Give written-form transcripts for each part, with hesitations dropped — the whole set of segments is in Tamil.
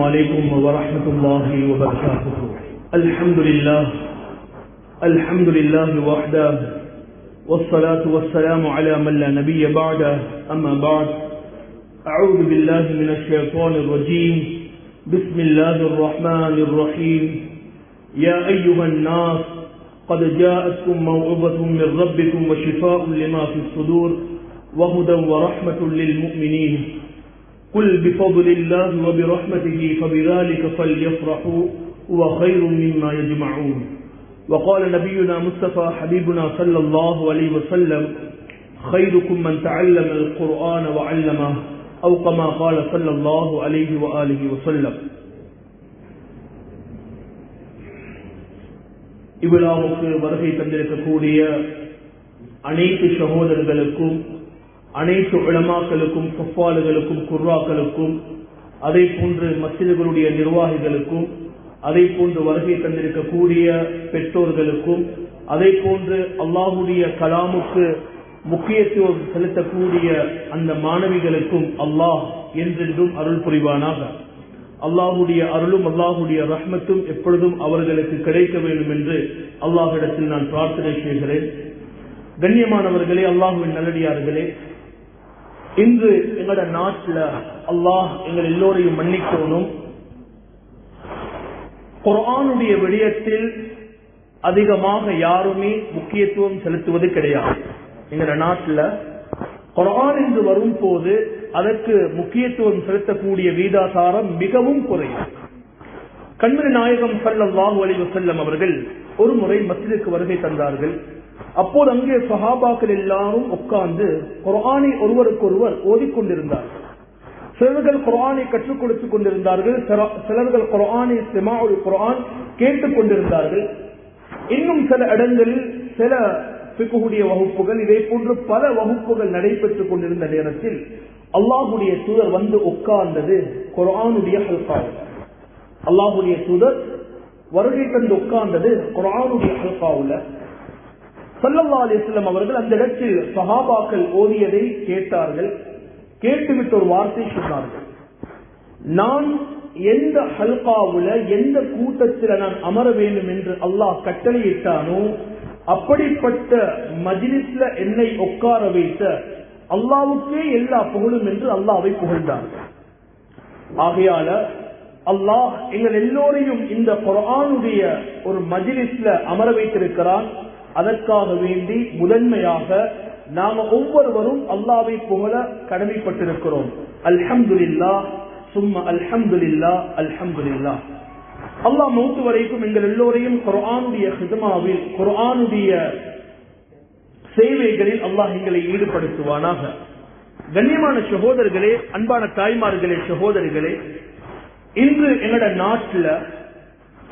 عليكم ورحمة الله وبركاته. الحمد لله وحده والصلاة والسلام على من لا نبي بعده. أما بعد، أعوذ بالله من الشيطان الرجيم. بسم الله الرحمن الرحيم. يا أيها الناس قد جاءتكم موعظة من ربكم وشفاء لما في الصدور وهدى ورحمة للمؤمنين. قل بفضل الله وبرحمته فبذلك فليفرحوا هو خير مما يجمعون. وقال نبينا مصطفى حبيبنا صلى الله عليه وسلم: خيركم من تعلم القرآن وعلمه أو كما قال صلى الله عليه وآله وسلم. இவ்விழாவுக்கு வருகை தந்திருக்கக்கூடிய அனைத்து சகோதரர்களுக்கும், அனைத்து உலமாக்களுக்கும், குஃபாலுகளுக்கும், குர்ராக்களுக்கும், அதை போன்று மஸ்ஜிதுகளுடைய நிர்வாகிகளுக்கும், அதை போன்று வருகை தந்திருக்கக்கூடிய பெற்றோர்களுக்கும், அதை போன்று அல்லாஹுடைய கலாமுக்கு முக்கியத்துவம் செலுத்தக்கூடிய அந்த மாணவிகளுக்கும் அல்லாஹ் என்றென்றும் அருள் புரிவானாக. அல்லாஹுடைய அருளும் அல்லாஹுடைய ரஹ்மத்தும் எப்பொழுதும் அவர்களுக்கு கிடைக்க வேண்டும் என்று அல்லாஹ்விடத்தில் நான் பிரார்த்தனை செய்கிறேன். கண்ணியமானவர்களே, அல்லாஹுவின் நல்லடியார்களே, இன்று எங்களோட நாட்டில் அல்லாஹ் எங்கள் எல்லோரையும் மன்னிக்கணும். குர்ஆனுடைய விடயத்தில் அதிகமாக யாருமே முக்கியத்துவம் செலுத்துவது கிடையாது. எங்களோட நாட்டில் குர்ஆன் என்று வரும் போது அதற்கு முக்கியத்துவம் செலுத்தக்கூடிய வீதாசாரம் மிகவும் குறையும். கண்மணி நாயகம் ஸல்லல்லாஹு அலைஹி வஸல்லம் அவர்கள் ஒரு முறை மஸ்ஜிதுக்கு வருகை தந்தார்கள். அப்போது அங்கே சஹாபாக்கள் எல்லாரும் உட்கார்ந்து குர்ஆனை ஒருவருக்கொருவர் ஓதிக்கொண்டிருந்தார்கள். சிலர்கள் குர்ஆனை கற்றுக் கொடுத்துக் கொண்டிருந்தார்கள், சிலர்கள் குர்ஆனை இஸ்திமாஉல் குர்ஆன் கேட்டுக் கொண்டிருந்தார்கள். இன்னும் சில இடங்களில் சில ஃபிக்ஹுடைய வகுப்புகள், இதே போன்று பல வகுப்புகள் நடைபெற்றுக் கொண்டிருந்த நேரத்தில் அல்லாஹுடைய தூதர் வந்து உட்கார்ந்தது குர்ஆனுடைய ஹல்காவில். அல்லாஹுடைய தூதர் வருகை தந்து உட்கார்ந்தது குர்ஆனுடைய ஹல்காவில். ஸல்லல்லாஹு அலைஹி வஸல்லம் அவர்கள் அந்த இடத்தில் சஹாபாக்கள் ஓதியதை கேட்டார்கள். கேட்டுவிட்டு ஒரு வார்த்தை சொன்னார்கள்: நான் எந்த ஹல்காவுல, எந்த கூட்டத்தில் நான் அமர வேண்டும் என்று அல்லாஹ் கட்டளையிட்டானோ அப்படிப்பட்ட மஜ்லிஸ்ல என்னை உட்கார வைத்த அல்லாஹ்வுக்கே எல்லா புகழும் என்று அல்லாஹ்வை புகழ்ந்தார்கள். ஆகையால அல்லாஹ் எங்கள் எல்லோரையும் இந்த குர்ஆனுடைய ஒரு மஜ்லிஸ்ல அமர வைத்திருக்கிறான். அதற்காக வேண்டி முதன்மையாக நாம ஒவ்வொருவரும் அல்லாஹ்வை புகழ கடமைப்பட்டிருக்கிறோம். அல்ஹம்துலில்லாஹ் சும்ம அல்ஹம்துலில்லாஹ் அல்ஹம்துலில்லாஹ். அல்லாஹ் மௌத் வரைக்கும் எங்கள் எல்லோரையும் குர்ஆனுடைய ஹிதமாவில், குர்ஆனுடைய சேவைகளில் அல்லாஹ் எங்களை ஈடுபடுத்துவானாக. கண்ணியமான சகோதரர்களே, அன்பான தாய்மார்களே, சகோதரிகளே, இன்று எங்களோட நாட்டில்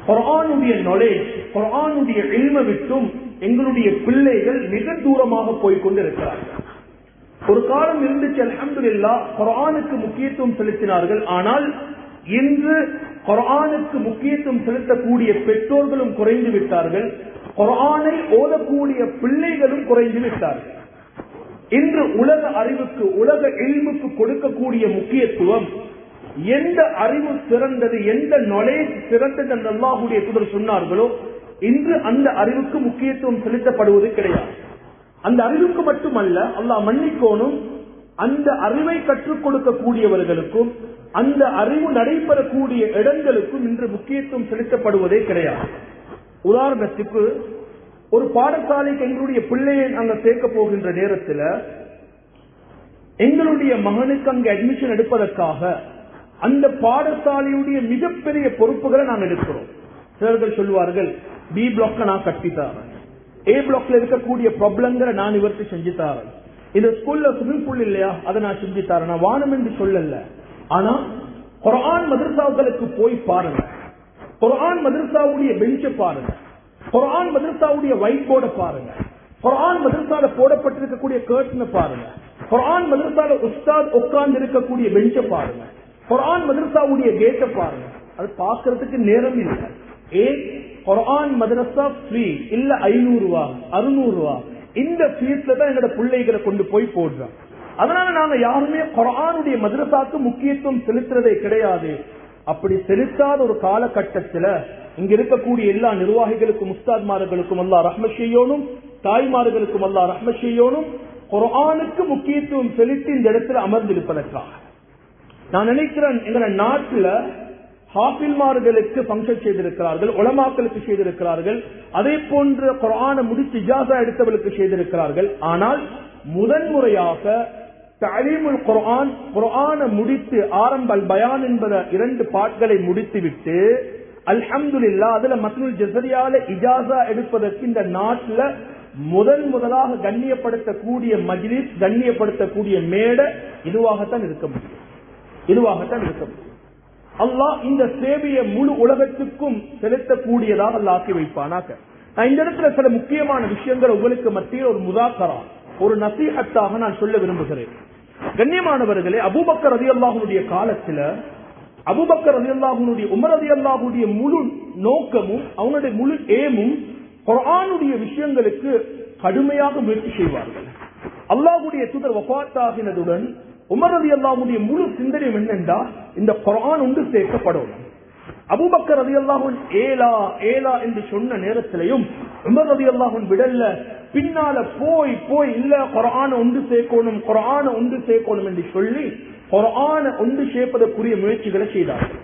குர்ஆனுடைய நாலேஜ், குர்ஆனுடைய இல்மை விட்டும் எங்களுடைய பிள்ளைகள் மிக தூரமாக போய்கொண்டிருக்கிறார்கள். ஒரு காலம் இருந்துச்சு, அல்ஹம்துலில்லாஹ், குர்ஆனுக்கு முக்கியத்துவம் செலுத்தினார்கள். ஆனால் இன்று குர்ஆனுக்கு முக்கியத்துவம் செலுத்தக்கூடிய பெற்றோர்களும் குறைந்து விட்டார்கள், குர்ஆனை ஓதக்கூடிய பிள்ளைகளும் குறைந்து விட்டார்கள். இன்று உலக அறிவுக்கு, உலக இல்முக்கு கொடுக்கக்கூடிய முக்கியத்துவம், எந்த அறிவு சிறந்தது, எந்த நாலேஜ் சிறந்தது என்று அல்லாஹ்வுடைய தூதர் சொன்னார்களோ, இன்று அந்த அறிவுக்கு முக்கியத்துவம் செலுத்தப்படுவது கிடையாது. அந்த அறிவுக்கு மட்டுமல்ல, அல்லாஹ் மன்னிக்கோனும், அந்த அறிவை கற்றுக் கொடுக்கக்கூடியவர்களுக்கும் அந்த அறிவு நடைபெறக்கூடிய இடங்களுக்கும் இன்று முக்கியத்துவம் செலுத்தப்படுவதே கிடையாது. உதாரணத்துக்கு, ஒரு பாடசாலைக்கு எங்களுடைய பிள்ளையை நாங்கள் சேர்க்க போகின்ற நேரத்தில் எங்களுடைய மகனுக்கு அங்கு அட்மிஷன் எடுப்பதற்காக அந்த பாடசாலையுடைய மிகப்பெரிய பொறுப்புகளை நாங்கள் எடுக்கிறோம். சிலர்கள் சொல்லுவார்கள், பி பிளாக் நான் கட்டித்தாரேன், ஏ பிளாக்ல இருக்கக்கூடிய ப்ராப்ளங்களை நான் இவருக்கு செஞ்சு தாரேன், இந்த ஸ்கூல்ல ஸ்விமிங் பூல் இல்லையா அதை நான் செஞ்சு தாரேன், நான் வானம் என்று சொல்லல. ஆனா குர்ஆன் மதரசாவுக்கு போய் பாருங்க, குர்ஆன் மதரசாவுடைய பெஞ்ச பாருங்க, குர்ஆன் மதரசாவுடைய ஒயிட் போர்டை பாருங்க, குர்ஆன் மதரசால போடப்பட்டிருக்கக்கூடிய கர்ட்டனை பாருங்க, குர்ஆன் மதரசால உஸ்தாத் உட்கார்ந்து இருக்கக்கூடிய பெஞ்ச பாருங்க, குர்ஆன் மதரசாவுடைய கேட்டை பாருங்க. அது பார்க்கறதுக்கு நேரம் இல்லை. குர்ஆன் மதரசா ஃப்ரீ இல்ல, 500 ரூபா 600 ரூபா இந்த ஃபீஸ்ல தான் எங்களோட பிள்ளைகளை கொண்டு போய் போடுறோம். அதனால நாங்க யாருமே குர்ஆனுடைய மதரசாக்கு முக்கியத்துவம் செலுத்துறதே கிடையாது. அப்படி செலுத்தாத ஒரு காலகட்டத்தில் இங்க இருக்கக்கூடிய எல்லா நிர்வாகிகளுக்கும் உஸ்தாத்மார்களுக்கும் அல்லாஹ் ரஹ்மத் செய்யணும், தாய்மார்களுக்கும் அல்லாஹ் ரஹ்மத் செய்யணும். குர்ஆனுக்கு முக்கியத்துவம் செலுத்தி இந்த இடத்துல அமர்ந்திருப்பதற்காக நான் நினைக்கிறேன். எங்க நாட்டுல ஹாஃபில்மார்களுக்கு ஃபங்க்ஷன் செய்திருக்கிறார்கள், உலமாக்களுக்கு செய்திருக்கிறார்கள், அதே போன்று குர்ஆனை முடித்து இஜாஸா எடுத்தவர்களுக்கு செய்திருக்கிறார்கள். ஆனால் முதன்முறையாக தஅலீமுல் குர்ஆன், குர்ஆனை முடித்து ஆரம்பல் பயான் என்பத 2 பாட்களை முடித்துவிட்டு அல்ஹம்துலில்லாஹ் அதுல மத்னுல் ஜஸரியால இஜாஸா எடுப்பதற்கு இந்த நாட்டில் முதலாக கண்ணியப்படுத்தக்கூடிய மஜ்லிஸ், கண்ணியப்படுத்தக்கூடிய மேடை இதுவாகத்தான் இருக்க முடியும். அல்லாஹ் இந்த சேவையை முழு உலகத்துக்கும் செலுத்தக்கூடியதாக அல்லாஹ் ஆக்கி வைப்பானாக. நான் இந்த இடத்துல சில முக்கியமான விஷயங்கள் உங்களுக்கு மத்தியில் ஒரு முதாக்கரா, ஒரு நசீஹத்தாக நான் சொல்ல விரும்புகிறேன். கண்ணியமானவர்களே, அபூபக்கர் ரலியல்லாஹுடைய காலத்துல அபூபக்கர் ரலியல்லாஹுடைய, உமர் ரலியல்லாஹுடைய முழு நோக்கமும் அவங்களுடைய முழு ஏமும் குர்ஆனுடைய விஷயங்களுக்கு கடுமையாக முயற்சி செய்வார்கள். அல்லாஹ்வுடைய தூதர் வஃபாத்தாகினதுடன் உமர் ரலியல்லாஹுடைய முழு சிந்தனை என்னென்றா இந்த குர்ஆன் ஒன்று சேர்க்கப்படணும். அபூபக்கர் ரலியல்லாஹு ஏலா ஏலா என்று சொன்ன நேரத்திலையும் உமர் ரலியல்லாஹு விடல்ல, பின்னால போய் போய் இல்ல குர்ஆனை ஒன்று சேர்க்கணும், குர்ஆனை ஒன்று சேர்க்கணும் என்று சொல்லி குர்ஆனை ஒன்று சேர்ப்பதற்குரிய முயற்சிகளை செய்தார்கள்.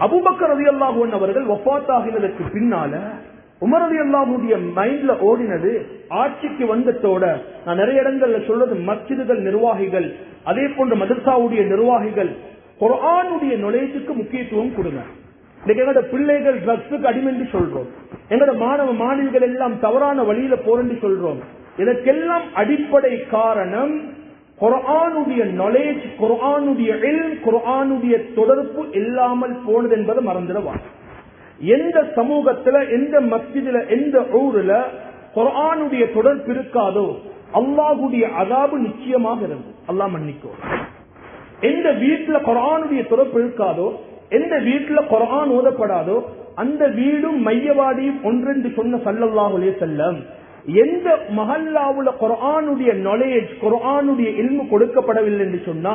அபூபக்கர் ரலியல்லாஹு அவர்கள் வஃபாத்தாகினதற்கு பின்னால உமர் ரலியல்லாஹுடைய மைண்ட்ல ஓடினது, ஆட்சிக்கு வந்ததோட நான் நிறைய இடங்கள்ல சொல்றது மஸ்ஜிதுகள் நிர்வாகிகள், அதே போன்ற மதரசாவுடைய நிர்வாகிகள் குர்ஆனுடைய நுழைவுக்கு முக்கியத்துவம் கொடுங்க. எங்களோட பிள்ளைகள் ட்ரக்ஸுக்கு அடிமை என்று சொல்றோம், எங்களோட மாணவ மாணவிகள் எல்லாம் தவறான வழியில போறேன்னு சொல்றோம். இதற்கெல்லாம் அடிப்படை காரணம் குர்ஆனுடைய நாலேஜ், குர்ஆனுடைய இல்ம், குர்ஆனுடைய தொடர்பு இல்லாமல் போனது என்பதை மறந்துடவாங்க. எந்த சமூகத்துல, எந்த மஸ்ஜிதுல, எந்த ஊர்ல குர்ஆனுடைய தொடர்பு இருக்காதோ அல்லாஹ்வுடைய அஸாபு நிச்சயமாக இருக்கும். அல்லாஹ் மன்னிக்கோ. எந்த வீட்டுல குர்ஆனுடைய தொடர்பு இருக்காதோ, எந்த வீட்டுல குர்ஆன் ஓதப்படாதோ அந்த வீடும் மையவாடியும் ஒன்றென்று சொன்ன ஸல்லல்லாஹு அலைஹி வஸல்லம். எந்த மஹல்லாவுல குர்ஆனுடைய நாலேஜ், குர்ஆனுடைய இல்மு கொடுக்கப்படவில்லை என்று சொன்னா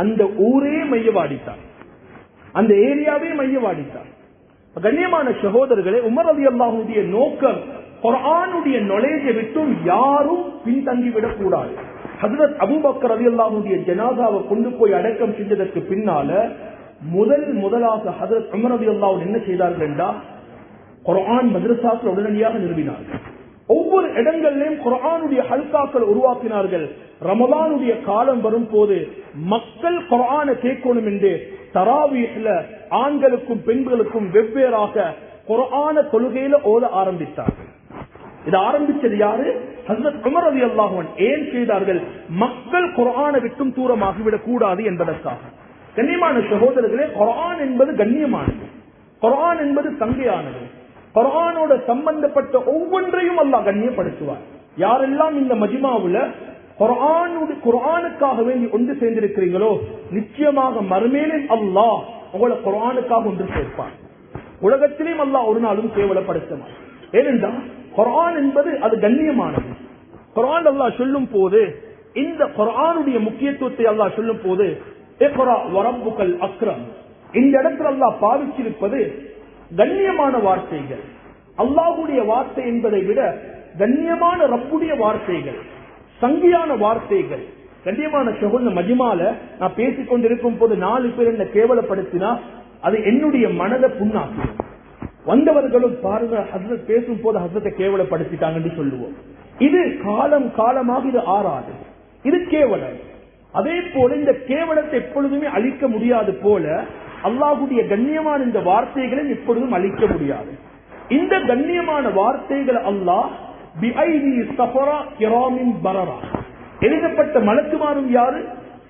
அந்த ஊரே மையவாடித்தான், அந்த ஏரியாவே மையவாடித்தான். கண்ணியமான சகோதரர்களே, உமர் ரலியல்லாஹுடைய நோக்கம் குர்ஆனுடைய நாலேஜை விட்டும் யாரும் பின்தங்கிவிடக் கூடாது. ஹஜ்ரத் அபூபக்கர் ரலியல்லாஹுடைய ஜனாசாவை கொண்டு போய் அடக்கம் செஞ்சதற்கு பின்னால முதலாக ஹஜ்ரத் உமர் ரலியல்லாஹு என்ன செய்தார்கள் என்றால் குர்ஆன் மதரசாக்கள் உடனடியாக நிறுவினார்கள். ஒவ்வொரு இடங்களிலும் குர்ஆனுடைய ஹல்காக்கள் உருவாக்கினார்கள். ரமலானுடைய காலம் வரும் போது மக்கள் குர்ஆனை கேட்கணும் என்று தராவீஹ்ல ஆண்களுக்கும் பெண்களுக்கும் வெவ்வேறாக குர்ஆன தொழுகையில ஓத ஆரம்பித்தார்கள். இது ஆரம்பிச்சது யாரு? ஹஜ்ரத் உமர் ரலியல்லாஹு அன்ஹு. ஏன் செய்தார்கள்? மக்கள் குர்ஆனை விட்டும் தூரமாகிவிடக் கூடாது என்பதற்காக. கண்ணியமான சகோதரர்களே, குர்ஆன் என்பது கண்ணியமானது, குர்ஆன் என்பது சங்கையானது. குர்ஆனோட சம்பந்தப்பட்ட ஒவ்வொன்றையும் அல்லாஹ் கண்ணியப்படுத்துவார். யாரெல்லாம் இந்த மஜ்மாவுல குர்ஆனுக்காக வேண்டி ஒன்று சேர்ந்திருக்கிறீங்களோ நிச்சயமாக மறுமையிலும் அல்லாஹ் உங்களை குர்ஆனுக்காக ஒன்று சேர்ப்பார். உலகத்திலேயும் அல்லாஹ் ஒரு நாளும் கேவலப்படுத்த மாட்டார். ஏனென்றால் குர்ஆன் என்பது அது கண்ணியமானது. குர்ஆன் அல்லாஹ் சொல்லும் போது, இந்த குர்ஆனுடைய முக்கியத்துவத்தை அல்லாஹ் சொல்லும் போது இக்ரா வரப்புக்கல் அக்ரம், இந்த இடத்துல அல்லாஹ் பாவிச்சிருப்பது கண்ணியமான வார்த்தைகள். அல்லாஹ்வுடைய வார்த்தை என்பதை விட கண்ணியமான ரப்புடைய வார்த்தைகள், சங்கியான வார்த்தைகள். கண்ணியமான சகோதர, மஜ்மால நான் பேசிக் கொண்டிருக்கும் போது 4 பேர் என்ன கேவலப்படுத்தினா அது என்னுடைய மனதை புண்ணாக்கு. வந்தவர்களும் பாருங்க, ஹஸ்ரத் பேசும் போது ஹஸ்ரத்தை கேவலப்படுத்திட்டாங்கன்னு சொல்லுவோம். இது காலமாக இது ஆறாது, இது கேவலம். அதே போல இந்த கேவலத்தை எப்பொழுதுமே அழிக்க முடியாது போல அல்லாஹ்வுடைய கண்ணியமான இந்த வார்த்தைகளை எப்பொழுதும் அழிக்க முடியாது. இந்த கண்ணியமான வார்த்தைகளை அல்லாஹ் பிஐதி ஸஃபரா கிராமின் பரரா, எழுதப்பட்ட மலக்குமாரும் யாரு?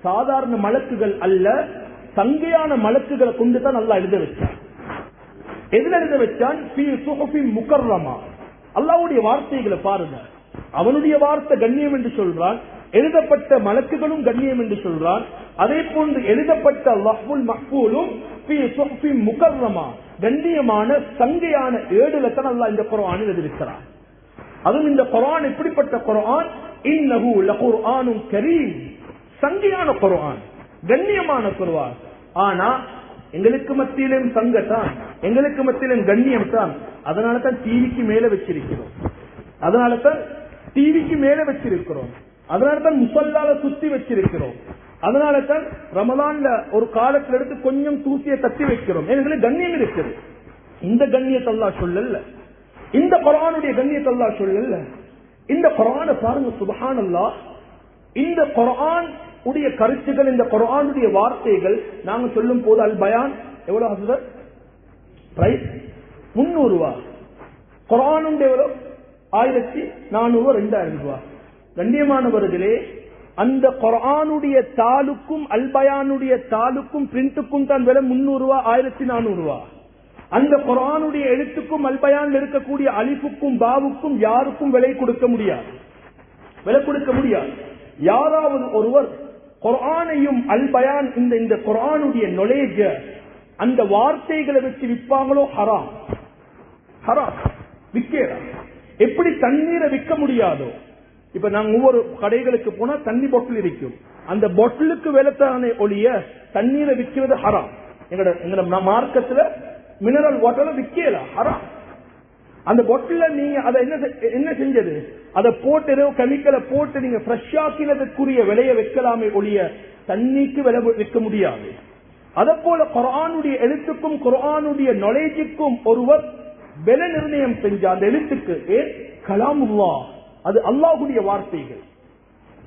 சாதாரண மலக்குகள் அல்ல, சங்கையான மலக்குகளை கொண்டுதான் அல்லாஹ் எழுத வச்சான். எதுல எழுத வச்சான்? ஃபீ சுஹுஃபின் முகர்ரமா. அல்லாஹ்வுடைய வார்த்தைகளை பாருங்க, அவனுடைய வார்த்தை கண்ணியம் என்று சொல்றான், எழுதப்பட்ட மலக்குகளும் கண்ணியம் என்று சொல்றான். அதே போன்று எழுதப்பட்ட லஹ்வுல் மஹ்ஃபூலும் ஃபீ சுஹுஃபின் முகர்ரமா, கண்ணியமான சங்கையான ஏடுலதான் அல்லாஹ் இந்த குர்ஆனில் எழுதியிருக்கிறான். அதுவும் இந்த குர்ஆன் எப்படிப்பட்ட குர்ஆன்? இன்னஹு லகுர்ஆனுன் கரீம், சங்கையான குர்ஆன், கண்ணியமான குர்ஆன். ஆனா எங்களுக்கு மத்தியிலும் சங்கத்தான், எங்களுக்கு மத்தியிலும் கண்ணியம் தான். அதனால தான் டிவிக்கு மேல வச்சிருக்கிறோம், அதனால தான் டிவிக்கு மேல வச்சிருக்கிறோம், அதனால தான் முசல்லால சுத்தி வச்சிருக்கிறோம், அதனால தான் ரமலான்ல ஒரு காலத்துல எடுத்து கொஞ்சம் தூசியை தட்டி வைக்கிறோம். எங்களுக்கு கண்ணியம் இருக்குது. இந்த கண்ணியத்தை அல்லாஹ் சொல்லல, இந்த குர்ஆனுடைய கண்ணியத்தை அல்லாஹ் சொல்லல. இந்த குர்ஆனை பாருங்க, சுப்ஹானல்லாஹ். இந்த குர்ஆன் உடைய கருத்துக்கள், இந்த குர்ஆனுடைய வார்த்தைகள் நாங்க சொல்லும் போது அல் பயான் எவ்வளவு ஹஸ்ரத் பிரைஸ் 300 ரூபாய், குர்ஆன் எவ்வளவு 1400 2000 ரூபாய். கண்ணியமானவர்களே, அந்த குர்ஆனுடைய தாளுக்கும் அல் பயானுடைய தாளுக்கும் பிரிண்ட்டுக்கும் தான் விலை 300 ரூபாய் 1400 ரூபாய். அந்த குர்ஆனுடைய எழுத்துக்கும் அல் பயான்ல இருக்கக்கூடிய அலிஃபுக்கும் பாவுக்கும் யாருக்கும் விலை கொடுக்க முடியாது, விலை கொடுக்க முடியாது. யாராவது ஒருவர் குர்ஆனையும் அல் பயான் இந்த குர்ஆனுடைய knowledge அந்த வார்த்தைகளை வச்சு விற்பாங்களோ ஹராம், ஹராம் விற்கலாம். எப்படி தண்ணீரை விற்க முடியாதோ, இப்ப நாங்க ஒவ்வொரு கடைகளுக்கு போனா தண்ணி பாட்டில் இருக்கும், அந்த பாட்டிலுக்கு விலைத்தானே ஒழிய தண்ணீரை விற்கிறது ஹராம். எங்கட மார்க்கெட்ல மினரல் வாட்டர் விற்கலாம், ஹராம். அந்த பாட்டில நீங்க அதை என்ன செஞ்சது, அதை போட்டு கெமிக்கலை போட்டு நீங்க ஃப்ரெஷ் ஆக்கினதுக்குரிய விலையை வைக்கலாமே ஒழிய தண்ணிக்கு விலை விற்க முடியாது. அதே போல குர்ஆனுடைய எழுத்துக்கும் குர்ஆனுடைய knowledgeக்கும் ஒருவர் விலை நிர்ணயம் செஞ்ச அந்த எழுத்துக்கு கலாமுல்லாஹ், அது அல்லாஹ்வுடைய வார்த்தைகள்.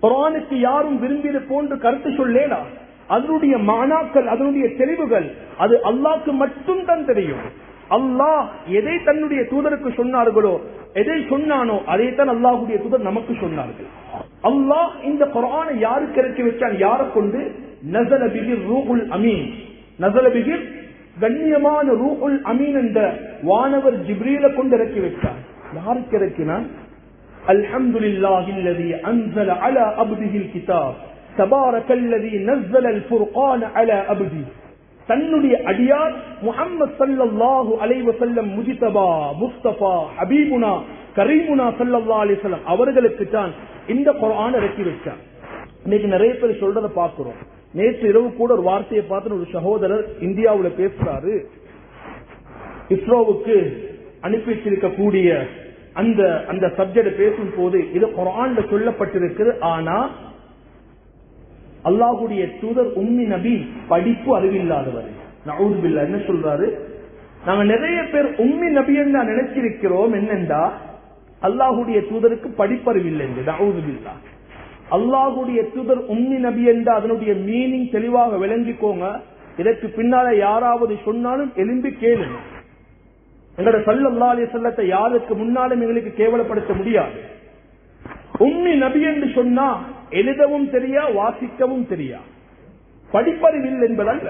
குர்ஆனுக்கு யாரும் விரும்பியது போன்று கருத்து சொல்லேடா, அதனுடைய மானாக்கள், அதனுடைய தெளிவுகள் அது அல்லாஹ்க்கு மட்டும் தான் தெரியும். அல்லாஹ் எதை தன்னுடைய தூதருக்கு சொன்னார்களோ, எதை சொன்னானோ அதைத்தான் அல்லாஹ்வுடைய தூதர் நமக்கு சொன்னார்கள். அல்லாஹ் இந்த குர்ஆனை யாருக்கு இறக்கி வச்சான், யாரை கொண்டு? நஸல பிஹி ரூஹுல் அமீன், நஸல பிஹி கண்ணியமான ரூஹுல் அமீன் என்ற வானவர் ஜிப்ரீலை கொண்டு இறக்கி வச்சான். யாருக்கு இறக்கினான்? அல்ஹம்துலில்லாஹில்லதி அன்ஸல அலா அப்திஹில் கிதாப் தபாரக்கல்லதி நஸலல் ஃபுர்கான அலா அப்தி. தன்னுடைய அடியார் முஹம்மது ஸல்லல்லாஹு அலைஹி வஸல்லம் முஜ்தபா முஸ்தபா ஹபீபுனா கரீமுனா ஸல்லல்லாஹு அலைஹி வஸல்லம் அவர்களுக்கு தான் இந்த குர்ஆனை இறக்கி வச்சார். இன்னைக்கு நிறைய பேர் சொல்றத பாக்குறோம். நேற்று இரவு கூட ஒரு வார்த்தையை பார்த்து ஒரு சகோதரர் இந்தியாவுல பேசுறாரு, இஸ்ரோவுக்கு அனுப்பி வச்சிருக்கக்கூடிய அந்த சப்ஜெக்ட் பேசும் போது இது குர்ஆன்ல சொல்லப்பட்டிருக்கு, ஆனா அல்லாஹ்வுடைய தூதர் உம்மி நபி படிப்பு அறிவில்லாதவர். நஊது பில்லாஹ். என்ன சொல்றாரு, நாங்க நிறைய பேர் உம்மி நபி என்று நினைச்சிருக்கிறோம், என்னென்றா அல்லாஹ்வுடைய தூதருக்கு படிப்பறிவில்லை என்று. நஊது பில்லாஹ். அல்லாஹ்வுடைய தூதர் உம்மி நபி என்ற அதனுடைய மீனிங் தெளிவாக விளங்கிக்கோங்க. இதற்கு பின்னால யாராவது சொன்னாலும் எழும்பி கேளுங்க. எங்களோட ஸல்லல்லாஹு அலைஹி வஸல்லத்தை யாருக்கு முன்னாலும் எங்களுக்கு கேவலப்படுத்த முடியாது. உம்மி நபி என்று சொன்னா எழுதவும் தெரியா, வாசிக்கவும் தெரியா, படிப்பறிவில் என்பதல்ல.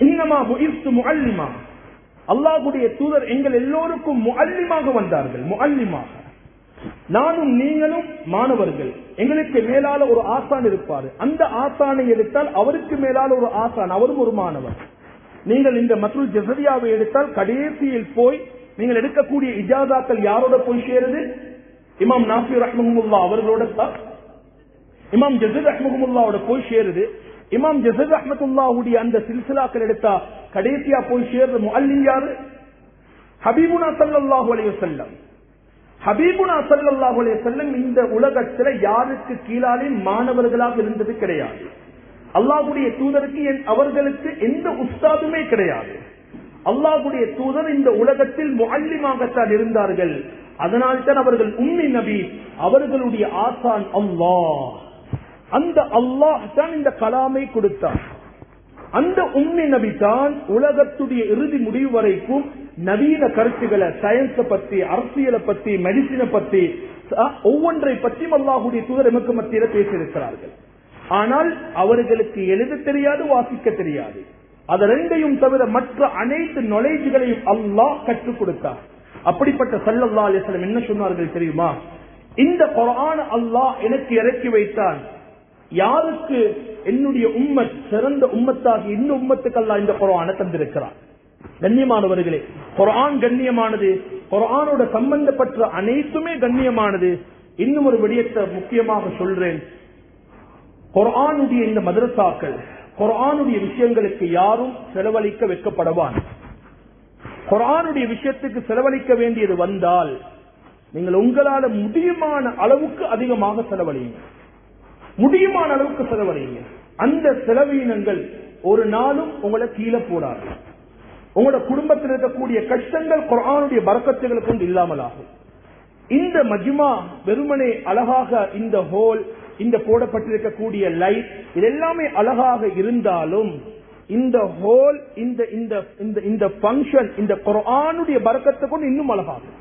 இன்னமா புஇஸ்து முஅல்லிமா, அல்லாஹ்வுடைய தூதர் எங்கள் எல்லோருக்கும் முஅல்லிமாக வந்தார்கள். முஅல்லிமாக நானும் நீங்களும் மாணவர்கள். எங்களுக்கு மேலால ஒரு ஆசான் இருப்பாரு, அந்த ஆசானை எடுத்தால் அவருக்கு மேலால ஒரு ஆசான், அவரும் ஒரு மாணவர். நீங்கள் இந்த மத்ருல் ஜஸரியாவை எடுத்தால் கடைசியில் போய் நீங்கள் எடுக்கக்கூடிய இஜாசாக்கள் யாரோட போய் சேருது? இமாம் நாஃபி ரஹ்மஹுல்லாஹ் அவர்களோட தான் இமாம் ஜஸர் ரஹ்மஹுல்லாஹோட போய் சேருது. இமாம் ஜஸர் ரஹ்மத்துல்லாஹுடைய அந்த சில்சிலாக்கள் எடுத்தா கடைசியா போய் சேர்ற முஅல்லிம் யாரு? ஹபீபுனா ஸல்லல்லாஹு அலைஹி வஸல்லம். ஹபீபுனா ஸல்லல்லாஹு அலைஹி வஸல்லம் இந்த உலகத்துல யாருக்கு கீழாலே மாணவர்களாக இருந்தது கிடையாது. அல்லாஹ்வுடைய தூதருக்கு அவர்களுக்கு எந்த உஸ்தாதுமே கிடையாது. அல்லாஹ்வுடைய தூதர் இந்த உலகத்தில் முஅல்லிமாகத்தான் இருந்தார்கள். அதனால்தான் அவர்கள் உம்மி நபி, அவர்களுடைய ஆசான் அல்லாஹ். அந்த அல்லாஹ் தான் இந்த கலாமை கொடுத்தார். அந்த உம்மி நபி தான் உலகத்துடைய இறுதி முடிவு வரைக்கும் நவீன கருத்துக்களை, சயின்ஸை பத்தி, அரசியலை பத்தி, மெடிசினை பத்தி, ஒவ்வொன்றை பற்றியும் அல்லாஹ்வுடைய தூதர் எமக்கு மத்தியில பேசியிருக்கிறார்கள். ஆனால் அவர்களுக்கு எழுத தெரியாது, வாசிக்க தெரியாது. அது ரெண்டையும் தவிர மற்ற அனைத்து knowledgeகளையும் அல்லாஹ் கற்றுக் கொடுத்தார். அப்படிப்பட்ட ஸல்லல்லாஹு அலைஹி வஸல்லம் என்ன சொன்னார்கள் தெரியுமா? இந்த குர்ஆன் அல்லாஹ் எனக்கு இறக்கி வைத்தான். யாருக்கு? என்னுடைய உம்மத், சிறந்த உம்மத்தாகி இந்த உம்மத்துக்கு அல்லாஹ் இந்த குர்ஆனை தந்திருக்கிறார். கண்ணியமானவர்களே, குர்ஆன் கண்ணியமானது, குர்ஆனோட சம்பந்தப்பட்ட அனைத்துமே கண்ணியமானது. இன்னும் ஒரு விடயத்தை முக்கியமாக சொல்றேன். குர்ஆனுடைய இந்த மதரசாக்கள், குர்ஆனுடைய விஷயங்களுக்கு யாரும் செலவழிக்க வைக்கப்படுவான். குர்ஆனுடைய விஷயத்துக்கு செலவழிக்க வேண்டியது வந்தால் நீங்கள் உங்களால முடியுமான அளவுக்கு அதிகமாக செலவழிங்க, முடியுமான அளவுக்கு செலவழிங்க. அந்த செலவீனங்கள் ஒரு நாளும் உங்களை கீழே போடாது. உங்களோட குடும்பத்தில் இருக்கக்கூடிய கஷ்டங்கள் குர்ஆனுடைய பரக்கத்துகளை கொண்டு இல்லாமல் ஆகும். இந்த மஜ்மா வெறுமனே அழகாக, இந்த ஹோல், இந்த போடப்பட்டிருக்கக்கூடிய லைட், இது எல்லாமே அழகாக இருந்தாலும் இந்த ஹோல், இந்த பங்கன், இந்த குர்ஆனுடைய பரக்கத்தை கொண்டு இன்னும் அழகாகும்.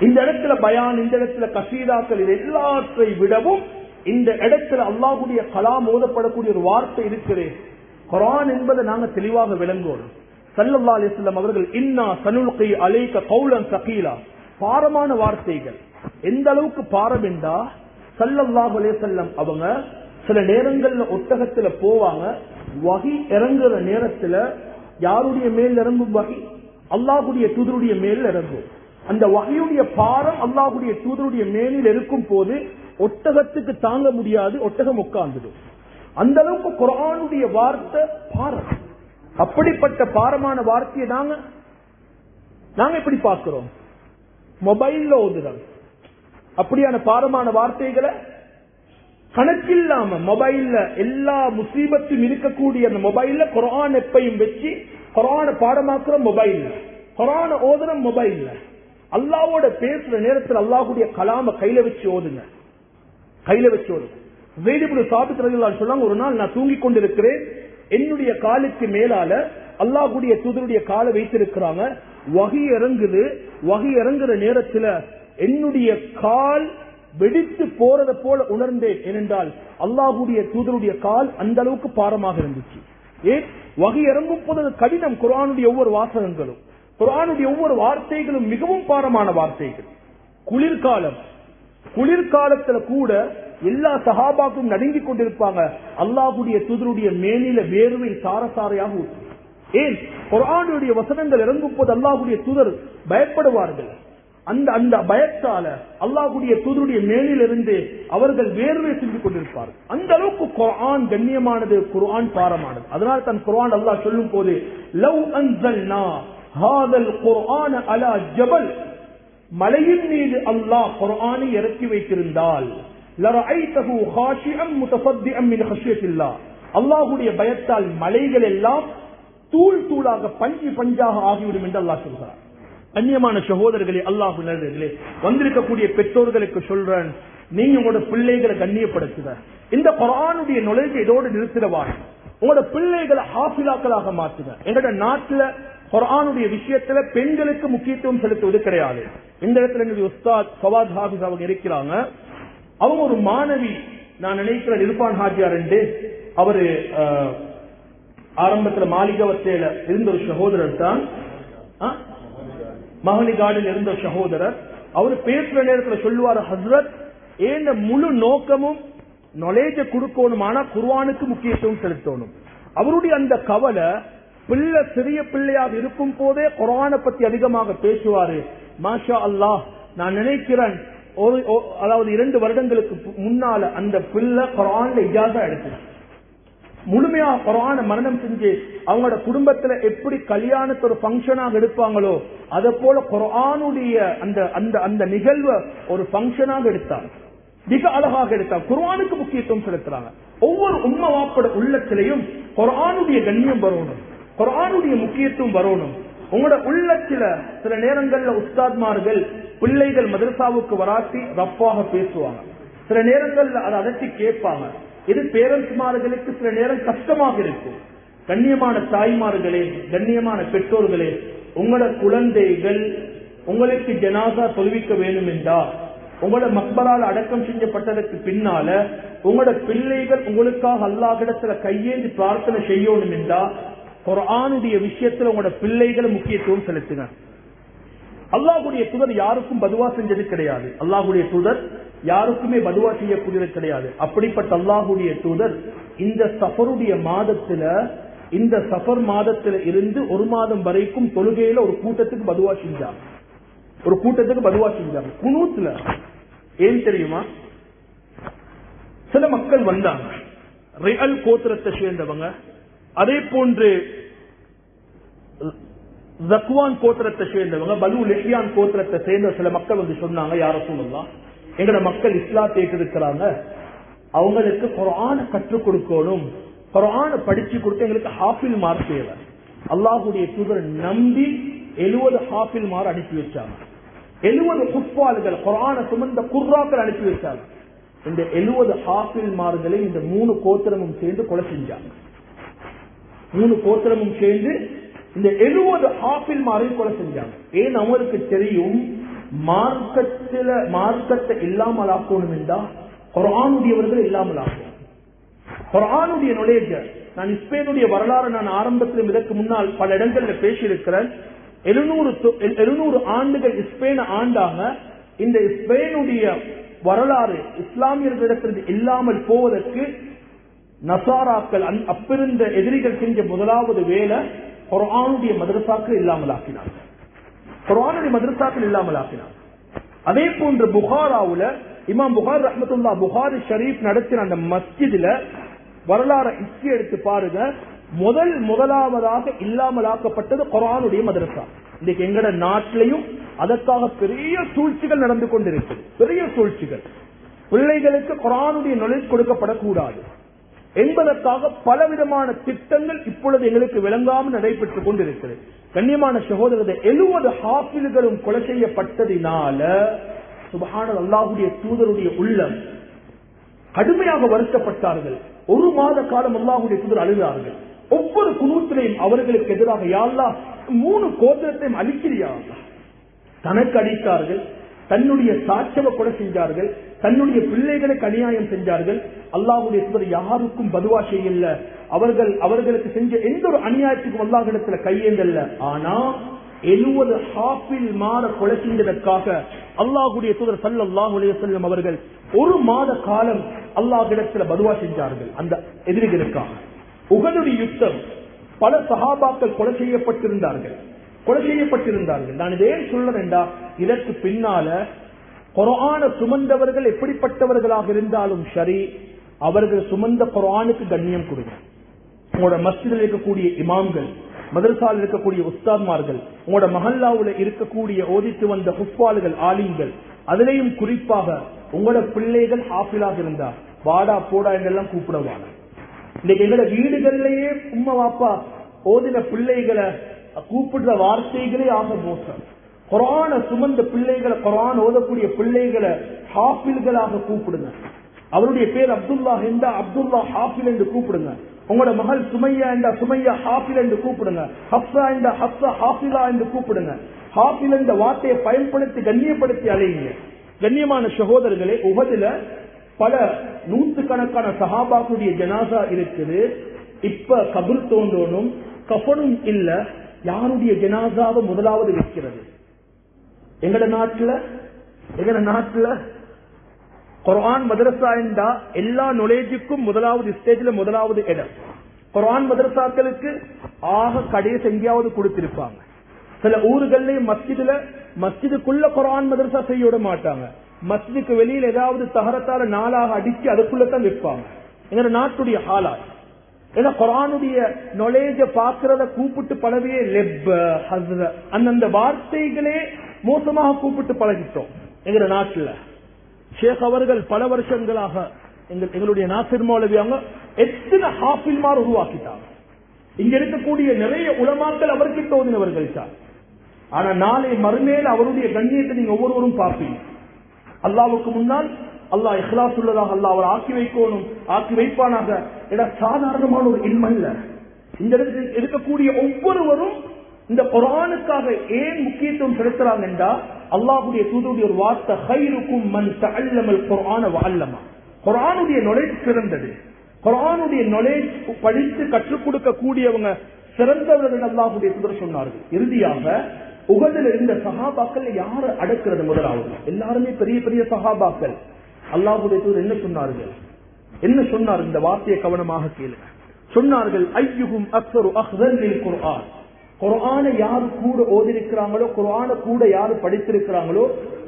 இந்த இடத்துல பயான், இந்த இடத்துல கசீதாக்கள், இது எல்லாற்றை விடவும் இந்த இடத்துல அல்லாஹ்வுடைய கலாம் ஓதப்படக்கூடிய ஒரு வார்த்தை இருக்கிறது. குர்ஆன் என்பதை நாங்க தெளிவாக விளங்குவோம். ஸல்லல்லாஹு அலைஹி வஸல்லம் அவர்கள் இன்னா சனுல்கி அலைக கௌலன் ஸகீலா, பாரமான வார்த்தைகள். எந்த அளவுக்கு பாரம் என்றா, ஸல்லல்லாஹு அலைஹி வஸல்லம் அவங்க சில நேரங்கள்ல ஒட்டகத்துல போவாங்க, வஹி இறங்குற நேரத்துல யாருடைய மேல் இறங்கும் வஹி? அல்லாஹ்வுடைய தூதருடைய மேல் இறங்கும். அந்த வஹியுடைய பாரம் அல்லாஹ்வுடைய தூதருடைய மேலில் இருக்கும் போது ஒட்டகத்துக்கு தாங்க முடியாது, ஒட்டகம் உட்கார்ந்துடும். அந்த அளவுக்கு குர்ஆனுடைய வார்த்தை பாரம். அப்படிப்பட்ட பாரமான வார்த்தையை நாங்க எப்படி பார்க்கிறோம்? மொபைல்ல ஓதுறோம். அப்படியான பாரமான வார்த்தைகளை கணக்கில்லாம மொபைல்ல எல்லா முசீபத்தும் இருக்கக்கூடிய அந்த மொபைல்ல குர்ஆன் எப்பையும் வச்சு குர்ஆனை பாடமாக்குற மொபைல்ல, குர்ஆனை ஓதுற மொபைல்ல. அல்லாஹ்வோட பேசுற நேரத்தில் அல்லாஹ்வுடைய கலாம கையில வச்சு ஓதுங்க, கையில வச்சு ஓதுங்க. ஸைத் இப்னு சாபித் ரலியல்லாஹு அன்ஹு சொன்னாங்க, ஒரு நாள் நான் தூங்கிக் கொண்டிருக்கிறேன், என்னுடைய காலுக்கு மேலால அல்லாஹ்வுடைய தூதருடைய காலை வைத்திருக்கிறாங்க. வஹி இறங்குது. வஹி இறங்குற நேரத்தில் என்னுடைய கால் வெடித்து போறத போல உணர்ந்தேன். ஏனென்றால் அல்லாஹ்வுடைய தூதருடைய கால் அந்த அளவுக்கு பாரமாக இருந்துச்சு. ஏன்? வஹி இறங்கும் போது கடினம். குர்ஆனுடைய ஒவ்வொரு வாசகங்களும், குர்ஆனுடைய ஒவ்வொரு வார்த்தைகளும் மிகவும் பாரமான வார்த்தைகள். குளிர்காலம், குளிர்காலத்துல கூட எல்லா சஹாபாக்கும் நடுங்கிக் கொண்டிருப்பாங்க. அல்லாஹ்வுடைய தூதருடைய மேனில வேர்வை சாரசாரையாக ஊற்றும். ஏன்? குர்ஆனுடைய வசனங்கள் இறங்கும் போது அல்லாஹ்வுடைய தூதர் பயப்படுவார்கள். அந்த பயத்தால அல்லாஹ்வுடைய தூதருடைய மேனிலிருந்து அவர்கள் வேர்வை சிந்திக் கொண்டிருப்பார்கள். அந்த அளவுக்கு குர்ஆன் கண்ணியமானது, குர்ஆன் பாரமானது. அதனால தான் குர்ஆன் அல்லாஹ் சொல்லும் போது லவ் அன்ஸல்னா ஹாதல் குர்ஆன அலா ஜபல், மலையின் மீது அல்லாஹ் குர்ஆனை இறக்கி வைத்திருந்தால் லரஐதஹு காஷிஅன் முத்தஸத்திஅன் மின் கஷ்யத்தில்லாஹ், அல்லாஹ்வுடைய பயத்தால் மலைகள் எல்லாம் தூள் தூளாக, பஞ்சு பஞ்சாக ஆகிவிடும் என்று அல்லாஹ் சொல்கிறார். கண்ணியமான சகோதரர்களே, அல்லாஹ் நல்லவர்களே, வந்திருக்கக்கூடிய பெற்றோர்களுக்கு சொல்றேன், நீங்க உங்களோட பிள்ளைகளை கண்ணியப்படுத்துங்க. இந்த குர்ஆனுடைய நுழைவு இதோடு நிறுத்திடவாங்க. உங்களோட பிள்ளைகளை ஹாஃபிலாக்களாக மாற்றுங்க. எங்களோட நாட்டுல குர்ஆனுடைய விஷயத்துல பெண்களுக்கு முக்கியத்துவம் செலுத்துவது கிடையாது. இந்த இடத்துல எங்களுடைய உஸ்தாத் ஃபவாத் ஹாஃபிஸ் அவங்க இருக்கிறாங்க. அவங்க ஒரு மாணவி, நான் நினைக்கிறேன் இர்ஃபான் ஹாஜியார் என்று, அவரு ஆரம்பத்தில் மாளிகவத்தையில இருந்த ஒரு சகோதரர் தான், மஹலிகாடில் இருந்த ஒரு சகோதரர். அவரு பேசுற நேரத்தில் சொல்லுவார், ஹஸ்ரத் ஏன் முழு நோக்கமும் நாலேஜ கொடுக்கணும், ஆனா குர்ஆனுக்கு முக்கியத்துவம் செலுத்தணும். அவருடைய அந்த கவலை, பிள்ளை சிறிய பிள்ளையாக இருக்கும் போதே குர்ஆனை பத்தி அதிகமாக பேசுவாரு. மாஷா அல்லாஹ், நான் நினைக்கிறேன் அதாவது 2 வருடங்களுக்கு முன்னால அந்த பிள்ளை குர்ஆன்ல இஜாஸா எடுத்து முழுமையா குர்ஆனை மரணம் செஞ்சு அவங்களோட குடும்பத்துல எப்படி கல்யாணத்தை ஒரு பங்கனாக எடுப்பாங்களோ அதை போல குர்ஆனுடைய அந்த நிகழ்வை ஒரு பங்கனாக எடுத்தாங்க. மிக அழகாக எடுத்தாங்க. குர்ஆனுக்கு முக்கியத்துவம் செலுத்துறாங்க. ஒவ்வொரு உம்ம வாப்பட உள்ளத்திலையும் குர்ஆனுடைய கண்ணியம் வரணும், குர்ஆனுடைய முக்கியத்துவம் வரணும். உங்களோட உள்ளத்தில சில நேரங்கள்ல உஸ்தாத்மார்கள் பிள்ளைகள் மதரசாவுக்கு வராட்டி ரப்பாக பேசுவாங்க. சில நேரங்கள்ல அதை அதட்டி கேட்பாங்க. இது பேரண்ட்ஸ்மார்களுக்கு சில நேரம் கஷ்டமாக இருக்கும். கண்ணியமான தாய்மார்களே, கண்ணியமான பெற்றோர்களே, உங்களோட குழந்தைகள் உங்களுக்கு ஜனாசா தொழுவிக்க வேணும் என்றா, உங்களோட மக்பரால் அடக்கம் செய்யப்பட்டதற்கு பின்னால உங்களோட பிள்ளைகள் உங்களுக்காக அல்லாஹ்விடத்துல கையேந்தி பிரார்த்தனை செய்யணும் என்றா, குர்ஆனுடைய விஷயத்துல உங்களோட பிள்ளைகளை முக்கியத்துவம் செலுத்துங்க. அல்லாஹ்வுடைய தூதர் யாருக்கும் பதுவா செஞ்சது கிடையாது. அல்லாஹ்வுடைய தூதர் யாருக்குமே பதுவா செய்யக்கூடியது கிடையாது. அப்படிப்பட்ட அல்லாஹ்வுடைய தூதர் இந்த சஃபருடைய மாதத்துல, இந்த சஃபர் மாதத்துல இருந்து 1 மாதம் வரைக்கும் தொழுகையில ஒரு கூட்டத்துக்கு பதுவா செஞ்சாங்க. ஒரு கூட்டத்துக்கு பதுவா செஞ்சாங்க குனூத்ல. ஏன் தெரியுமா? சில மக்கள் வந்தாங்க, ரியல் கோத்திரத்தை சேர்ந்தவங்க, அதே போன்று ஜக்வான் கோத்திரத்தை சேர்ந்தவங்க, பனு லெஹியான் கோத்திரத்தை சேர்ந்த சில மக்கள் வந்து சொன்னாங்க, யார சொல்லலாம் எங்கட மக்கள் இஸ்லாத்தை இருக்கிறாங்க, அவங்களுக்கு குர்ஆனை கற்றுக் கொடுக்கணும், குர்ஆனை படிச்சு கொடுத்து எங்களுக்கு ஹாஃபில் மார் தேவை. அல்லாஹ்வுடைய தூதர் நம்பி 70 ஹாஃபில் மார் அனுப்பி வச்சாங்க. 70 குஃபால்கள் குர்ஆனை சுமந்த குர்ராக்கள் அனுப்பி வச்சாங்க. இந்த 70 ஹாஃபில் மார்களை இந்த 3 கோத்திரமும் சேர்ந்து கொலை செஞ்சாங்க. 3 கோத்திரமும் சேர்ந்து இந்த 70 ஹாஃபில் மாரையும் கொலை செஞ்சாங்க. ஏன் அவங்களுக்கு தெரியும், மார்க்கத்தை இல்லாமல் ஆக்கணும் என்றா குர்ஆனுடையவர்கள் இல்லாமல் ஆகும். குர்ஆனுடைய நாலேஜ், நான் ஸ்பெயினுடைய வரலாறு நான் ஆரம்பத்தில் இதற்கு முன்னால் பல இடங்களில் பேசியிருக்கிறேன். 700 ஆண்டுகள் ஸ்பெயினை ஆண்டாங்க. இந்த ஸ்பெயினுடைய வரலாறு இஸ்லாமியர்களிடத்திலிருந்து இல்லாமல் போவதற்கு நசாராக்கள் அப்பிருந்த எதிரிகள் செஞ்ச முதலாவது வேலை குர்ஆனுடைய மதரசாக்கள் இல்லாமல் ஆக்கினார்கள். குர்ஆனுடைய மதரசாக்கள் இல்லாமல் ஆக்கினார்கள். அதே போன்று புகாராவுல இமாம் புகாரி ரஹ்மத்துல்லாஹ் புகாரி ஷரீப் நடத்தின அந்த மஸ்ஜிதுல வரலாறு ஹிஸ்டரி எடுத்து பாருங்க, முதலாவதாக இல்லாமல் ஆக்கப்பட்டது குர்ஆனுடைய மதரசா. இன்னைக்கு எங்கட நாட்டிலையும் அதற்காக பெரிய சூழ்ச்சிகள் நடந்து கொண்டிருக்கு. பெரிய சூழ்ச்சிகள், பிள்ளைகளுக்கு குர்ஆனுடைய நாலேஜ் கொடுக்கப்படக்கூடாது என்பதற்காக பலவிதமான திட்டங்கள் இப்பொழுது எங்களுக்கு விளங்காமல் நடைபெற்றுக் கொண்டிருக்கிறது. கண்ணியமான சகோதரர்கள், 70 ஹாஃபில்களும் கொலை செய்யப்பட்டதினால சுப்ஹானல்லாஹ் அல்லாஹ்வுடைய தூதருடைய உள்ளம் கடுமையாக வருத்தப்பட்டார்கள். 1 மாத காலம் அல்லாஹ்வுடைய தூதர் அழுதார்கள். ஒவ்வொரு குனூத்திலையும் அவர்களுக்கு எதிராக, யா அல்லாஹ் 3 கோத்திரத்தையும் அழிக்கிறியா, தனக்கு அடித்தார்கள், தன்னுடைய சாட்சவ கொலை செஞ்சார்கள், தன்னுடைய பிள்ளைகளுக்கு அநியாயம் செஞ்சார்கள். அல்லாஹ்வுடைய தூதர் யாருக்கும் பதுவா செய்யல, அவர்களுக்கு செஞ்ச எந்த ஒரு அநியாயத்துக்கும் அல்லாஹ்விடத்துல கையேந்தல்ல. ஆனா 70 ஹாஃபில் மாற கொலை செஞ்சதற்காக அல்லாஹ்வுடைய தூதர் ஸல்லல்லாஹு அலைஹி வஸல்லம் அவர்கள் 1 மாத காலம் அல்லாஹ்விடத்துல பதுவா செஞ்சார்கள் அந்த எதிரிகளுக்காக. உஹதுடைய யுத்தம், பல சஹாபாக்கள் கொலை செய்யப்பட்டிருந்தார்கள். நான் இதே சொல்றேன்டா, இதற்கு பின்னால குர்ஆனை சுமந்தவர்கள் எப்படிப்பட்டவர்களாக இருந்தாலும் சரி, அவர்கள் சுமந்த குர்ஆனுக்கு கண்ணியம் கொடுங்க. உங்களோட மஸ்ஜிதில் இருக்கக்கூடிய இமாம்கள், மதரசாவில் இருக்கக்கூடிய உஸ்தாத்மார்கள், உங்களோட மஹல்லாவுல இருக்கக்கூடிய ஓதித்து வந்த ஹுஃபால்கள், ஆலிம்கள், அதிலையும் குறிப்பாக உங்களோட பிள்ளைகள் ஹாஃபிலாக இருந்தா வாடா போடா என்றெல்லாம் கூப்பிடுவாங்க. இன்னைக்கு எங்களோட வீடுகளிலேயே உம்மா வாப்பா ஓதின பிள்ளைகளை கூப்பிடுற வார்த்தைகளே ஆக மோசம். குர்ஆனை சுமந்த பிள்ளைகளை, குர்ஆன் ஓதக்கூடிய பிள்ளைகளை ஹாஃபில்களாக கூப்பிடுங்க. அவருடைய பேர் அப்துல்லா என்றா அப்துல்லா ஹாஃபில் என்று கூப்பிடுங்க. உங்களோட மகள் சுமையா என்றா சுமையா ஹாஃபில் என்று கூப்பிடுங்க. ஹப்ஸா என்றா ஹப்ஸா ஹாஃபிலா என்று கூப்பிடுங்க. ஹாஃபில் என்ற வார்த்தையை பயன்படுத்தி கண்ணியப்படுத்தி அழைங்க. கண்ணியமான சகோதரர்களே, உஹதுல பல நூற்றுக்கணக்கான சஹாபாக்களுடைய ஜனாசா இருக்குது. இப்ப கபர் தோன்றோனும் கஃபனும் இல்ல. யாருடைய ஜனாசாவை முதலாவது வைக்கிறது? எங்கட நாட்டுல குர்ஆன் மதரசா என்றா எல்லா நாலேஜுக்கும் முதலாவது ஸ்டேஜ்ல முதலாவது இடம். குர்ஆன் மதரசாக்களுக்கு ஆக கடைசி எங்கேயாவது கொடுத்திருப்பாங்க. சில ஊர்கள்லயும் மஸ்ஜிதுக்குள்ள குர்ஆன் மதரசா செய்ய விட மாட்டாங்க. மஸ்ஜிதுக்கு வெளியில் ஏதாவது தகரத்தால நாளாக அடிச்சு அதுக்குள்ளதான் வைப்பாங்க. எங்க நாட்டுடைய ஹாலாத். ஏன்னா குர்ஆனுடைய நாலேஜ பாக்குறத கூப்பிட்டு பழவே லெப் ஹஸ்ர அந்த வார்த்தைகளே மோசமாக கூப்பிட்டு பழகிட்டோம். எங்க நாட்டுல ஷேக் அவர்கள் பல வருஷங்களாக எங்களுடைய நாசிர் மௌலவி அவங்க எத்தனை ஹாஃபில்மார் உருவாக்கிட்டாங்க. இங்க இருக்கக்கூடிய நிறைய உலமாக்கள் அவர்கிட்ட ஓதினவர்கள் தான். ஆனா நாளை மறுமேல் அவருடைய கண்ணியத்தை நீங்க ஒவ்வொருவரும் பார்ப்பீங்க. அல்லாஹ்வுக்கு முன்னால் அல்லாஹ் இஹ்லாஸ் உள்ளதாக அல்லாஹ் அவர் ஆக்கி வைப்பானாக. சாதாரணமான ஒரு இல்ம இல்ல. இந்த இடத்தில் இருக்கக்கூடிய ஒவ்வொருவரும் இந்த குர்ஆனுக்காக ஏன் முக்கியத்துவம் செலுத்துறாங்க என்றா, அல்லாஹ்வுடைய தூதருடைய ஒரு வார்த்தை, கைருக்கும் மன் தஅல்லமல் குர்ஆன வஅல்லமா. குர்ஆனுடைய நாலேஜ் சிறந்தது. குர்ஆனுடைய நாலேஜ் படித்து கற்றுக் கொடுக்க கூடியவங்க சிறந்தவர்கள் அல்லாஹ்வுடைய தூதர் சொன்னார்கள். இறுதியாக உஹதுல இருந்த சஹாபாக்கள் யாரு அடக்கிறது? முதலாவது எல்லாருமே பெரிய பெரிய சஹாபாக்கள். அல்லாஹ்வுடைய தூதர் என்ன சொன்னார்? இந்த வார்த்தையை கவனமாக கேளுங்க. சொன்னார்கள், ஐயுஹும் அக்ஸரு அக்ஸன் லில் குர்ஆன். குர்ஆனை யாரு கூட ஓதிருக்கிறாங்களோ, குர்ஆனை கூட யாரு படித்திருக்கிறாங்களோ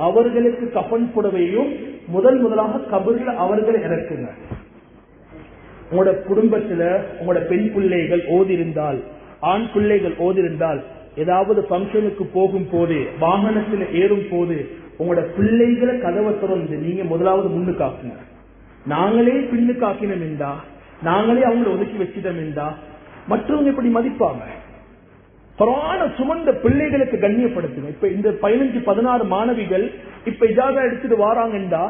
அவர்களுக்கு கஃன் புடவையும் முதலாக கபர்ல அவர்களை இறக்குங்க. உங்களோட குடும்பத்துல உங்களோட பெண் பிள்ளைகள் ஓதிருந்தால், ஆண் பிள்ளைகள் ஓதிருந்தால், ஏதாவது பங்கனுக்கு போகும் போது, வாகனத்துல ஏறும் போது உங்களோட பிள்ளைகளை கதவை திறந்து நீங்க முதலாவது முன்னுக்கு ஆக்குங்க. நாங்களே பின்னுக்கு ஆக்கினோம் என்றா, நாங்களே அவங்களை ஒதுக்கி வச்சிட்டோம் என்றா மற்றவங்க இப்படி மதிப்பாங்க. குர்ஆனை சுமந்த பிள்ளைகளுக்கு கண்ணியப்படுத்துங்க. இப்ப இந்த 15-16 மாணவிகள் இப்ப இஜாஸா எடுத்துட்டு வாராங்கண்டா,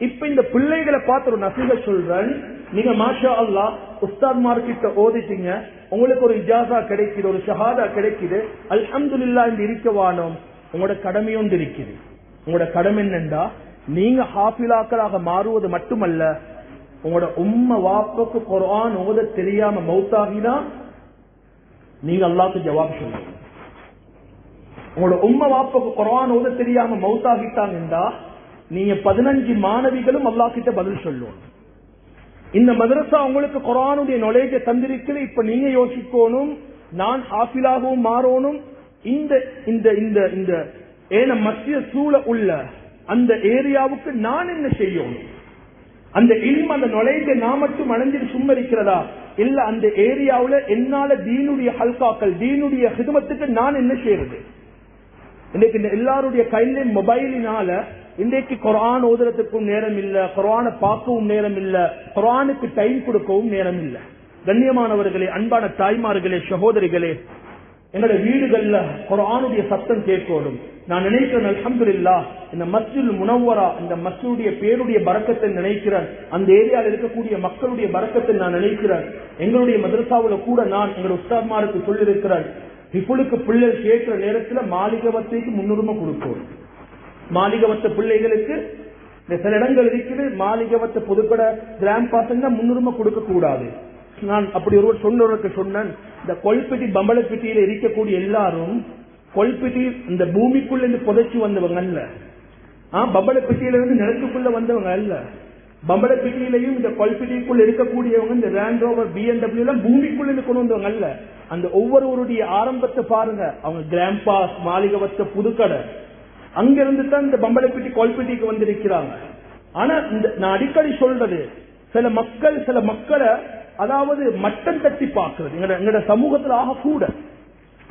இப்ப இந்த பிள்ளைகளை பார்த்து ஒரு நசீஹத் சொல்றேன். நீங்க மாஷா அல்லாஹ் உஸ்தாத்மார்கிட்ட ஓதிட்டீங்க, உங்களுக்கு ஒரு இஜாஸா கிடைக்குது, ஒரு ஷஹாதா கிடைக்குது, அல்ஹம்துலில்லாஹ் என்று இருக்கவானோம். உங்களோட கடமை ஒன்று இருக்குது. உங்களோட கடமை என்னண்டா, நீங்க ஹாஃபிலாக்களாக மாறுவது மட்டுமல்ல, உங்களோட உம்ம வாப்புக்கு குர்ஆன் ஓத தெரியாம மௌத்தாகினா நீங்க அல்லாஹ்க்கு ஜவாப் சொல்லுங்க. உங்களோட உம்ம வாப்புக்கு குர்ஆன் ஓத தெரியாம மௌத்தாகிட்டாங்கண்டா நீங்க 15 மாணவிகளும் அல்லாஹ் கிட்ட பதில் சொல்லணும். இந்த மதரசா உங்களுக்கு குர்ஆனுடைய நாலேஜ் தந்திருக்குது. இப்ப நீங்க யோசிக்கணும், நான் ஹாஃபிலாகவும் மாறணும். இந்த இந்த இந்த இந்த ஏன மத்திய சூழ உள்ள அந்த ஏரியாவுக்கு நான் என்ன செய்யணும்? அந்த இல்ம், அந்த நாலேஜை நான் மட்டும் அடைஞ்சிட்டு சும்மா இருக்கிறதா இல்ல, அந்த ஏரியாவுல என்னால தீனுடைய ஹல்காக்கள், தீனுடைய ஹிதமத்துக்கு நான் என்ன செய்யறது? இன்னைக்கு எல்லாருடைய கையில மொபைலினால இன்றைக்கு குர்ஆன் ஓதுறதுக்கும் நேரம் இல்ல, குர்ஆனை பார்க்கவும் நேரம் இல்ல, குர்ஆனுக்கு டைம் கொடுக்கவும் நேரம் இல்ல. கண்ணியமானவர்களே, அன்பான தாய்மார்களே, சகோதரிகளே, எங்களோட வீடுகள்ல குர்ஆனுடைய சத்தம் கேட்கணும். நான் நினைக்கிறேன் அல்ஹம்துலில்லாஹ், இந்த மஸ்ஜிதுல் முனவ்வரா, இந்த மஸ்ஜிதுடைய பேருடைய பரக்கத்தை நினைக்கிறேன். அந்த ஏரியாவில் இருக்கக்கூடிய மக்களுடைய பரக்கத்தை நான் நினைக்கிறேன். எங்களுடைய மதரசாவுல கூட நான் எங்களுடைய உஸ்தாத்மாருக்கு சொல்லியிருக்கிறேன், இப்பொழுது பிள்ளைகள் கேட்கிற நேரத்தில் மாளிகவத்தைக்கு முன்னுரிமை கொடுக்கணும். மாளிகவத்த பிள்ளைகளுக்கு சில இடங்கள் இருக்குது, மாளிகவத்த புதுக்கட கிராண்ட் பாசங்க முன்னுரிமை கொடுக்க கூடாது. நான் அப்படி ஒருவர் சொன்னவருக்கு சொன்னேன், இந்த கொல்பெட்டி பம்பளப்பெட்டியில இருக்கக்கூடிய எல்லாரும் கொல்பெட்டி இந்த பூமிக்குள்ள இருந்து புதைச்சு வந்தவங்க அல்ல, பம்பளப்பெட்டியில இருந்து நிலத்துக்குள்ள வந்தவங்க அல்ல. பம்பளப்பெட்டியிலையும் இந்த கொல்பெட்டிக்குள்ள இருக்கக்கூடியவங்க இந்த ரேண்ட் ரோவர், BMW எல்லாம் பூமிக்குள்ள இருந்து கொண்டு வந்தவங்க அல்ல. அந்த ஒவ்வொருவருடைய ஆரம்பத்தை பாருங்க, அவங்க கிராண்ட் பாஸ், மாளிகவத்த, புதுக்கடை, அங்கிருந்து தான் இந்த பம்பளப்பெட்டி கொல்பெட்டிக்கு வந்திருக்கிறாங்க. ஆனா நான் அடிக்கடி சொல்றது, சில மக்களை அதாவது மட்டம் தட்டி பார்க்கிறது எங்கட சமூகத்தில் ஆக கூட.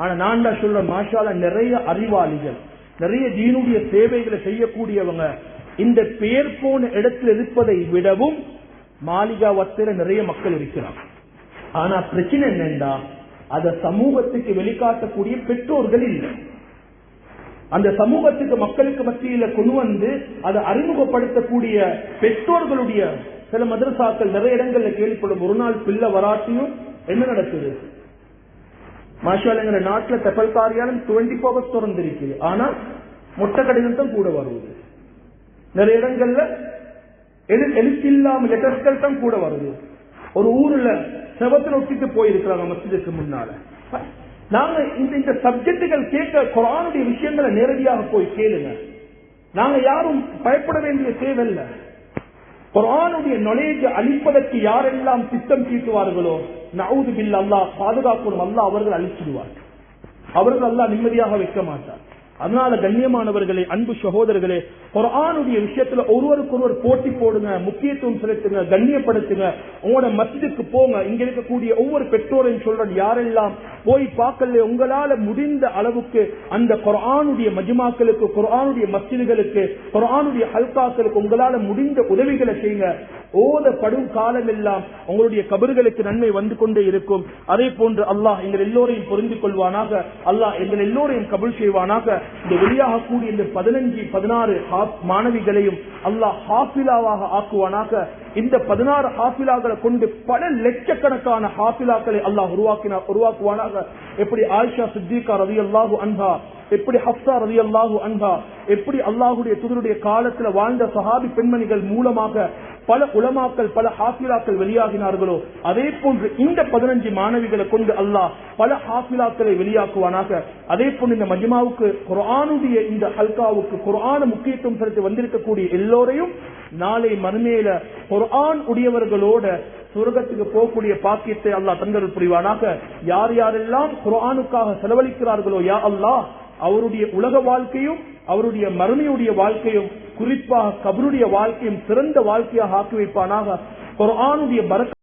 ஆனா நான் தான் சொல்றேன், மாஷால நிறைய அறிவாளிகள், நிறைய தீனுடைய சேவைகளை செய்யக்கூடியவங்க இந்த பெயர் போன இடத்தில் இருப்பதை விடவும் மாளிகாவத்தில நிறைய மக்கள் இருக்கிறாங்க. ஆனா பிரச்சனை என்னன்னா, அத சமூகத்துக்கு வெளிக்காட்டக்கூடிய பெற்றோர்கள் இல்லை. அந்த சமூகத்துக்கு மக்களுக்கு மத்தியில கொண்டு வந்து அதை அறிமுகப்படுத்தக்கூடிய பெற்றோர்களுடைய சில மதரசாக்கள் நிறைய இடங்கள்ல கேள்விப்படும். ஒரு நாள் பிள்ளை வராட்டியும் என்ன நடக்குது? மாஷாலங்கிற நாட்டுல தெப்பல் காரியாலும் 24 hours திறந்திருக்கு. ஆனா மொட்டை கடிதம் தான் கூட வருவது. நிறைய இடங்கள்ல எழுத்தில்லாம லெட்டர்கள் தான் கூட வருது. ஒரு ஊர்ல செவத்தில் ஒட்டிட்டு போயிருக்கிறாங்க மஸ்ஜிதுக்கு முன்னால. நாங்க இந்த சப்ஜெக்டுகள் கேட்க குர்ஆனுடைய விஷயங்களை நேரடியாக போய் கேளுங்க. நாங்க யாரும் பயப்பட வேண்டிய தேவையில்லை. குர்ஆனுடைய நாலேஜ் அளிப்பதற்கு யாரெல்லாம் திட்டம் தீட்டுவார்களோ, நஊது பில்லாஹ், அல்லாஹ் பாதுகாக்கணும், அல்லாஹ் அவர்கள் அழிச்சிடுவார்கள். அவர்கள் அல்லாஹ் நிம்மதியாக வைக்க மாட்டார். அதனால கண்ணியமானவர்களே, அன்பு சகோதரர்களே, குர்ஆனுடைய விஷயத்துல ஒருவருக்கொருவர் போட்டி போடுங்க, முக்கியத்துவம் செலுத்துங்க, கண்ணியப்படுத்துங்க. உங்களோட மஸ்ஜிதுக்கு போங்க. இங்க இருக்கக்கூடிய ஒவ்வொரு பெற்றோரையும் சொல்றேன், யாரெல்லாம் போய் பார்க்கல, உங்களால முடிந்த அளவுக்கு அந்த குர்ஆனுடைய மஜ்மாக்களுக்கு, குர்ஆனுடைய மஸ்ஜிதுகளுக்கு, குர்ஆனுடைய ஹல்காக்களுக்கு உங்களால முடிந்த உதவிகளை செய்யுங்க. ஓதப்படும் காலம் எல்லாம் உங்களுடைய கபர்களுக்கு நன்மை வந்து கொண்டே இருக்கும். அதே போன்று அல்லாஹ் எங்கள் எல்லோரையும் புரிந்து கொள்வானாக. அல்லாஹ் எங்கள் எல்லோரையும் கபூல் செய்வானாக. இந்த வெளியாகக்கூடிய இந்த 15-16 மாணவிகளையும் அல்லாஹ் ஹாஃபிலாவாக ஆக்குவானாக. இந்த 16 ஹாஃபிலாக்களை கொண்டு பல லட்சக்கணக்கான ஹாஃபிலாக்களை அல்லாஹ் உருவாக்குவானாக. எப்படி ஆயிஷா சித்திகா ரலியல்லாஹு அன்ஹா, எப்படி ஹப்ஸா ரலியல்லாஹு அன்ஹா, எப்படி அல்லாஹ்வுடைய தூதருடைய காலத்தில் வாழ்ந்த சஹாபி பெண்மணிகள் மூலமாக பல உலமாக்கள், பல ஹாஃபிலாக்கள் வெளியாகினார்களோ, அதே போன்று இந்த 15 மாணவிகளை கொண்டு அல்லாஹ் பல ஹாஃபிலாக்களை வெளியாக்குவானாக. அதே போன்று இந்த மஜ்மாவுக்கு, குர்ஆனுடைய இந்த ஹல்காவுக்கு, குர்ஆன முக்கியத்துவம் செலுத்தி வந்திருக்கக்கூடிய எல்லோரையும் நாளை மறுமையில குர்ஆன் உடையவர்களோட சுவர்க்கத்துக்கு போகக்கூடிய பாக்கியத்தை அல்லாஹ் தந்தருள் புரிவானாக. யார் யாரெல்லாம் குர்ஆனுக்காக செலவழிக்கிறார்களோ, யா அல்லாஹ் அவருடைய உலக வாழ்க்கையும் அவருடைய மறுமையுடைய வாழ்க்கையும், குறிப்பாக கபருடைய வாழ்க்கையும் சிறந்த வாழ்க்கையாக ஆக்கி வைப்பானாக. குர்ஆனுடைய பரக்கத்